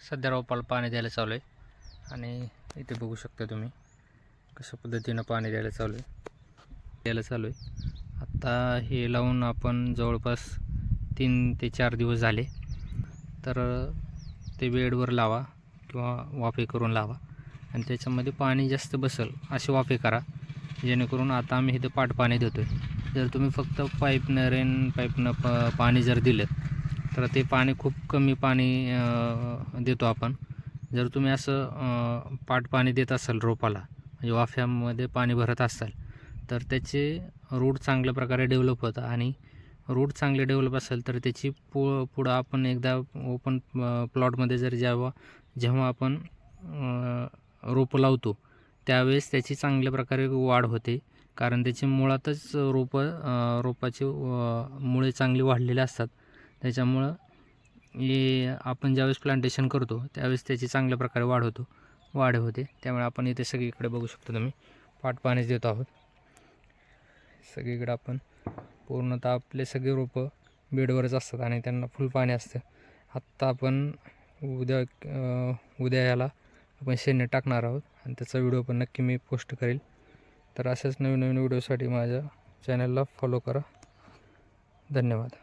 सध्या रोपाला पाणी द्यायला चालू आहे आणि इथे बघू शकता तुम्ही कशा पद्धतीनं पाणी द्यायला चालू आहे आता हे लावून आपण जवळपास 3 ते 4 दिवस झाले। तर ते बेडवर लावा किंवा वाफे करून लावा आणि त्याच्यामध्ये पाणी जास्त बसेल असे वाफे करा, जेणेकरून आता आम्ही इथे पाट पाणी देतो आहे। जर तुम्ही फक्त पाईपनं रेन पाईपनं पाणी जर दिलं तर ते पाणी खूप कमी पाणी देतो आपण। जर तुम्ही असं पाट पाणी देत असाल रोपाला, म्हणजे वाफ्यामध्ये पाणी भरत असाल, तर त्याचे रूट चांगल्या प्रकारे डेव्हलप होतं आणि रूट चांगले डेव्हलप असेल तर त्याची पुढं आपण एकदा ओपन प्लॉटमध्ये जर जेव्हा आपण रोपं लावतो त्यावेळेस त्याची चांगल्या प्रकारे वाढ होते, कारण त्याची मुळातच रोपाचे मुळे चांगली वाढलेले असतात। त्याच्यामुळं हे आपण ज्यावेळेस प्लांटेशन करतो त्यावेळेस त्याची चांगल्या प्रकारे वाढ होते। त्यामुळे आपण इथे सगळीकडे बघू शकतो तुम्ही पाट पाणीच देतो आहोत सगळीकडे। आपण पूर्णतः आपले सगळे रोपं बेडवरच असतात आणि त्यांना फुल पाणी असतं। आत्ता आपण उद्या याला आपण शेणे टाकणार आहोत आणि त्याचा व्हिडिओ पण नक्की मी पोस्ट करेल। तर अशाच नवीन व्हिडिओसाठी माझ्या चॅनलला फॉलो करा। धन्यवाद।